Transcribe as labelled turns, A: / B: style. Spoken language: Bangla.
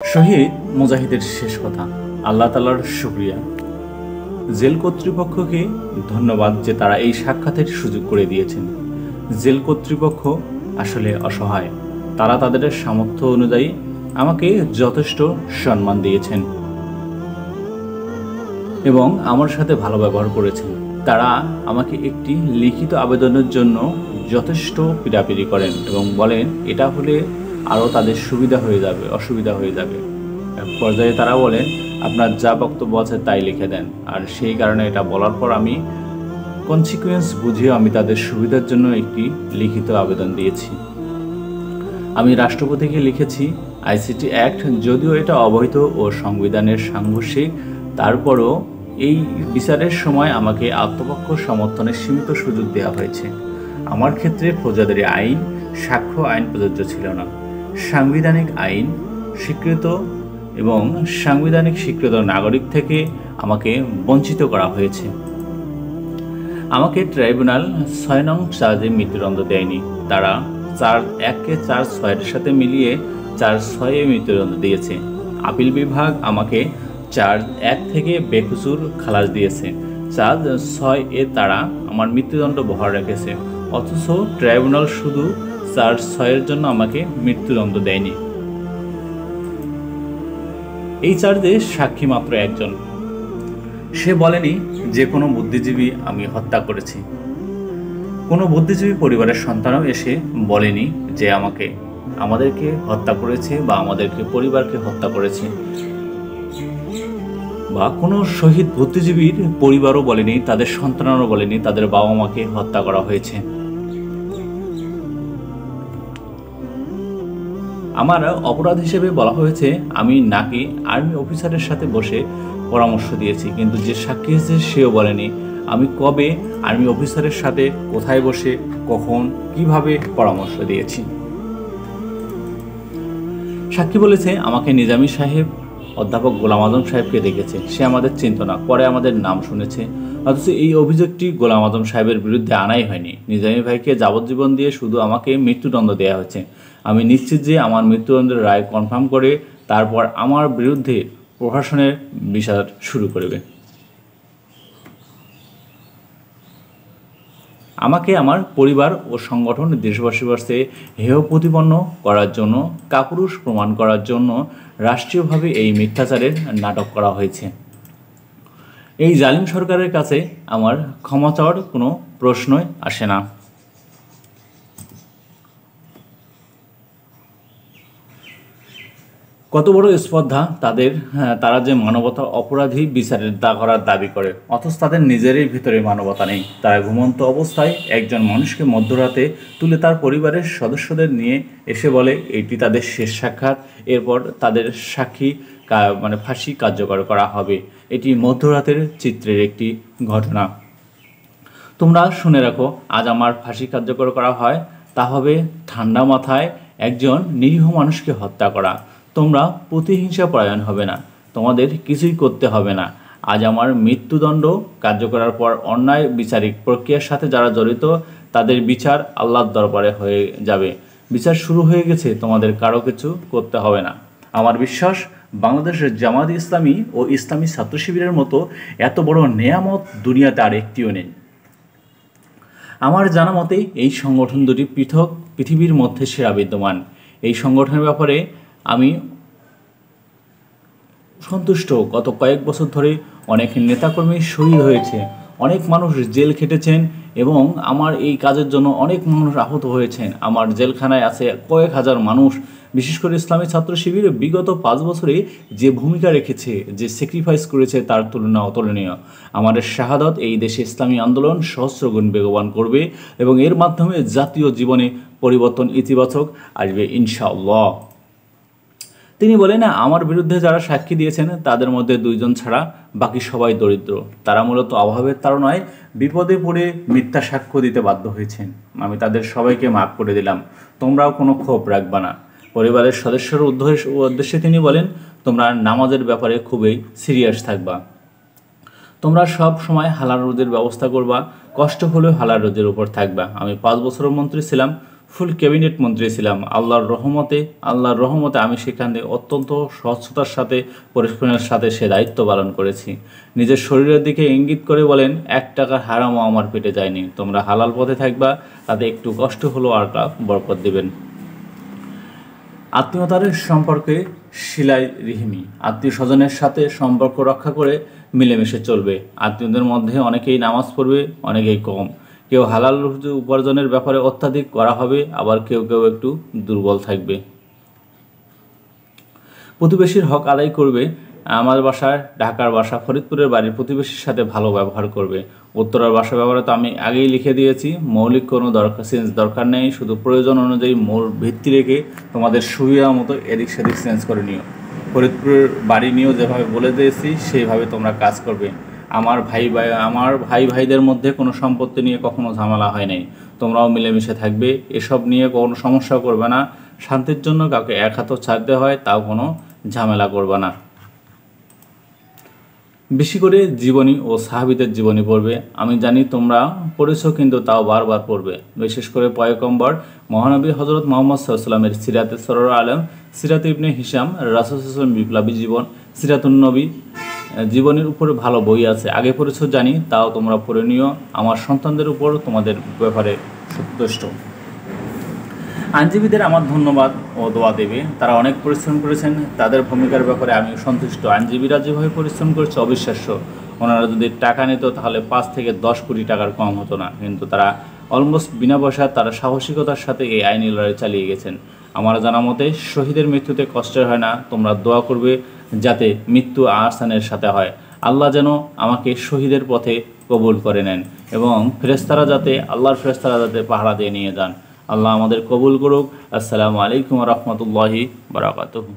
A: শহীদ মুজাহিদের শেষ কথা। আল্লাহ তাআলার শুকরিয়া, জেল কর্তৃপক্ষকে ধন্যবাদ যে তারা এই সাক্ষাতের সুযোগ করে দিয়েছেন। জেল কর্তৃপক্ষ আসলে অসহায়, তারা তাদের সামর্থ্য অনুযায়ী আমাকে যথেষ্ট সম্মান দিয়েছেন এবং আমার সাথে ভালো ব্যবহার করেছেন। তারা আমাকে একটি লিখিত আবেদনের জন্য যথেষ্ট পীড়াপিড়ি করেন এবং বলেন এটা হলে আরও তাদের সুবিধা হয়ে যাবে, অসুবিধা হয়ে যাবে। এক পর্যায়ে তারা বলেন আপনার যা বক্তব্য আছে তাই লিখে দেন। আর সেই কারণে এটা বলার পর আমি কনসিকুয়েন্স বুঝিয়ে আমি তাদের সুবিধার জন্য একটি লিখিত আবেদন দিয়েছি। আমি রাষ্ট্রপতিকে লিখেছি আইসিটি অ্যাক্ট যদিও এটা অবৈধ ও সংবিধানের সাংঘর্ষিক, তারপরও এই বিচারের সময় আমাকে আত্মপক্ষ সমর্থনের সীমিত সুযোগ দেওয়া হয়েছে। আমার ক্ষেত্রে ফৌজদারি আইন, সাক্ষ্য আইন প্রযোজ্য ছিল না। সাংবিধানিক আইন স্বীকৃত এবং সাংবিধানিক স্বীকৃত নাগরিক থেকে আমাকে বঞ্চিত করা হয়েছে। আমাকে ট্রাইব্যুনাল ৬ নং চার্জে মৃত্যুদণ্ড দেয়নি। তারা ৪-১-কে ৪-৬-এর সাথে মিলিয়ে ৪-৬-এ মৃত্যুদণ্ড দিয়েছে। আপিল বিভাগ আমাকে ৪-১ থেকে বেকসুর খালাস দিয়েছে। ৪-৬-এ তারা আমার মৃত্যুদণ্ড বহাল রেখেছে, অথচ ট্রাইব্যুনাল শুধু ৪-৬-এর জন্য আমাকে মৃত্যুদণ্ড দেয়নি। এই চার্জে সাক্ষী মাত্র একজন। সে বলেনি যে কোনো বুদ্ধিজীবী আমি হত্যা করেছি। কোনো বুদ্ধিজীবী পরিবারের সন্তানও এসে বলেনি যে আমাদেরকে হত্যা করেছে বা আমাদেরকে পরিবারকে হত্যা করেছে, বা কোনো শহীদ বুদ্ধিজীবীর পরিবারও বলেনি, তাদের সন্তানও বলেনি তাদের বাবা মাকে হত্যা করা হয়েছে। আমার অপরাধ হিসেবে বলা হয়েছে আমি নাকি আর্মি অফিসারের সাথে বসে পরামর্শ দিয়েছি, কিন্তু যে সাক্ষী এসেছে সেও বলেনি আমি কবে আর্মি অফিসারের সাথে কোথায় বসে কখন কিভাবে পরামর্শ দিয়েছি। সাক্ষী বলেছে আমাকে নিজামী সাহেব অধ্যাপক গোলাম আজম সাহেবকে দেখেছে, সে আমাদের চিনত না, পরে আমাদের নাম শুনেছে। অথচ এই অভিযোগটি গোলাম আজম সাহেবের বিরুদ্ধে আনাই হয়নি। নিজামী ভাইকে যাবজ্জীবন দিয়ে শুধু আমাকে মৃত্যুদণ্ড দেওয়া হয়েছে। আমি নিশ্চিত যে আমার মৃত্যুদণ্ডের রায় কনফার্ম করে তারপর আমার বিরুদ্ধে প্রশাসনের বিচার শুরু করবে। আমাকে আমার পরিবার ও সংগঠন দেশবাসীর কাছে হেয় প্রতিপন্ন করার জন্য, কাপুরুষ প্রমাণ করার জন্য রাষ্ট্রীয়ভাবে এই মিথ্যাচারের নাটক করা হয়েছে। এই জালিম সরকারের কাছে আমার ক্ষমা চাওয়ার কোনো প্রশ্নই আসে না। কত বড় স্পর্ধা তাদের, তারা যে মানবতা অপরাধী বিচারের করার দাবি করে, অথচ তাদের নিজেরই ভিতরে মানবতা নেই। তারা ঘুমন্ত অবস্থায় একজন মানুষকে মধ্যরাতে তুলে তার পরিবারের সদস্যদের নিয়ে এসে বলে এটি তাদের শেষ সাক্ষাৎ, এরপর তাদের সাক্ষী ফাঁসি কার্যকর করা হবে। এটি মধ্যরাতের চিত্রের একটি ঘটনা। তোমরা শুনে রাখো, আজ আমার ফাঁসি কার্যকর করা হয় তা হবে ঠান্ডা মাথায় একজন নিরীহ মানুষকে হত্যা করা। তোমরা প্রতিহিংসা পরায়ণ হবে না, তোমাদের কিছুই করতে হবে না। আজ আমার মৃত্যুদণ্ড কার্যকরার পর অন্যায় বিচারিক প্রক্রিয়ার সাথে যারা জড়িত তাদের বিচার আল্লাহর দরবারে হয়ে যাবে। বিচার শুরু হয়ে গেছে, তোমাদের কারো কিছু করতে হবে না। আমার বিশ্বাস বাংলাদেশের জামায়াত ইসলামী ও ইসলামী ছাত্র শিবিরের মতো এত বড় নেয়ামত দুনিয়াতে আর একটিও নেই। আমার জানা মতে এই সংগঠন দুটি পৃথক পৃথিবীর মধ্যে সেরা বিদ্যমান। এই সংগঠনের ব্যাপারে আমি সন্তুষ্ট। গত কয়েক বছর ধরে অনেক নেতাকর্মী শহীদ হয়েছে, অনেক মানুষ জেল খেটেছেন এবং আমার এই কাজের জন্য অনেক মানুষ আহত হয়েছেন। আমার জেলখানায় আছে কয়েক হাজার মানুষ। বিশেষ করে ইসলামী ছাত্র শিবির বিগত 5 বছরে যে ভূমিকা রেখেছে, যে স্যাক্রিফাইস করেছে তার তুলনা অতুলনীয়। আমাদের শাহাদত এই দেশে ইসলামী আন্দোলন সহস্রগুণ বেগবান করবে এবং এর মাধ্যমে জাতীয় জীবনে পরিবর্তন ইতিবাচক আসবে ইনশাআল্লাহ। তিনি বলেন আমার বিরুদ্ধে যারা সাক্ষী দিয়েছেন তাদের মধ্যে 2 জন ছাড়া বাকি সবাই দরিদ্র। তারা মূলত অভাবের তাড়নায় বিপদে পড়ে মিথ্যা সাক্ষ্য দিতে বাধ্য হয়েছেন। আমি তাদের সবাইকে মাফ করে দিলাম, তোমরাও কোনো ক্ষোভ রাখবা না। পরিবারের সদস্যের উদ্দেশ্যে তিনি বলেন তোমরা নামাজের ব্যাপারে খুবই সিরিয়াস থাকবা, তোমরা সব সময় হালাল রুজির ব্যবস্থা করবা, কষ্ট হলেও হালাল রুজির উপর থাকবা। আমি 5 বছরের মন্ত্রী ছিলাম, ফুল ক্যাবিনেট মন্ত্রী ছিলাম। আল্লাহর রহমতে আমি সেখানে অত্যন্ত স্বচ্ছতার সাথে পরিশ্রমের সাথে সে দায়িত্ব পালন করেছি। নিজের শরীরের দিকে ইঙ্গিত করে বলেন, 1 টাকার হারামও আমার পেটে যায়নি। তোমরা হালাল পথে থাকবা, তাতে একটু কষ্ট হলেও আল্লাহ বরকত দিবেন। আত্মীয়তার সম্পর্কে সিলাই রিহিমি, আত্মীয় স্বজনের সাথে সম্পর্ক রক্ষা করে মিলেমিশে চলবে। আত্মীয়দের মধ্যে অনেকেই নামাজ পড়বে, অনেকেই কম। কেউ হালাল রুজি উপার্জনের ব্যাপারে অত্যাধিক করা হবে, আবার কেউ কেউ একটু দুর্বল থাকবে। প্রতিবেশীর হক আদায় করবে। আমার বাসার ঢাকার বাসা ফরিদপুরের বাড়ির প্রতিবেশীর সাথে ভালো ব্যবহার করবে। উত্তরার বাসা ব্যবহারে তো আমি আগেই লিখে দিয়েছি, মৌলিক কোনো দরকার নেই, শুধু প্রয়োজন অনুযায়ী মূল ভিত্তি রেখে তোমাদের সুবিধা মতো এদিক সেদিক চেঞ্জ করে নিও। ফরিদপুরের বাড়ি নিয়েও যেভাবে বলে দিয়েছি সেইভাবে তোমরা কাজ করবে। আমার ভাই ভাইদের মধ্যে কোনো সম্পত্তি নিয়ে কখনো ঝামেলা হয় নাই, তোমরাও মিলেমিশে থাকবে, এসব নিয়ে কোনো সমস্যা করবে না। শান্তির জন্য কাউকে এক হাতও ছাড়তে হয়, তাও কোনো ঝামেলা করবে না। বেশি করে জীবনী ও সাহাবীদের জীবনী পড়বে। আমি জানি তোমরা পড়েছো, কিন্তু তাও বারবার পড়বে। বিশেষ করে পয়গম্বর মহানবী হজরত মুহাম্মদ সাল্লাল্লাহু আলাইহি ওয়াসাল্লামের সিরাতে সরর আলম, সিরাত ইবনে হিশাম, রাসূল সাল্লাল্লাহু আলাইহি ওয়াসাল্লাম বিপ্লবী জীবন, সিরাতুন নবী জীবনের উপরে ভালো বই আছে, আগে পড়েছো জানি, তাও তোমরা পড়ে নিও। আমার সন্তানদের উপর তোমাদের ব্যাপারে সন্তুষ্ট। আইনজীবীদের আমার ধন্যবাদ ও দোয়া দেবে, তারা অনেক পরিশ্রম করেছেন, তাদের ভূমিকার ব্যাপারে আমি সন্তুষ্ট। আইনজীবীরা যেভাবে পরিশ্রম করেছে অবিশ্বাস্য। ওনারা যদি টাকা নিত তাহলে 5 থেকে 10 কোটি টাকার কম হতো না, কিন্তু তারা অলমোস্ট বিনা পয়সা তারা সাহসিকতার সাথে এই আইনি লড়াই চালিয়ে গেছেন। আমার জানা মতে শহীদের মৃত্যুতে কষ্টের হয় না। তোমরা দোয়া করবে যাতে মৃত্যু আহসানের সাথে হয়। আল্লাহ যেন আমাকে শহীদের পথে কবুল করে নেন এবং আল্লাহর ফেরেশতারা যাতে পাহারা দিয়ে নিয়ে যান। আল্লাহ আমাদের কবুল করুক। আসসালামু আলাইকুম ওয়া রাহমাতুল্লাহি ওয়া বারাকাতুহু।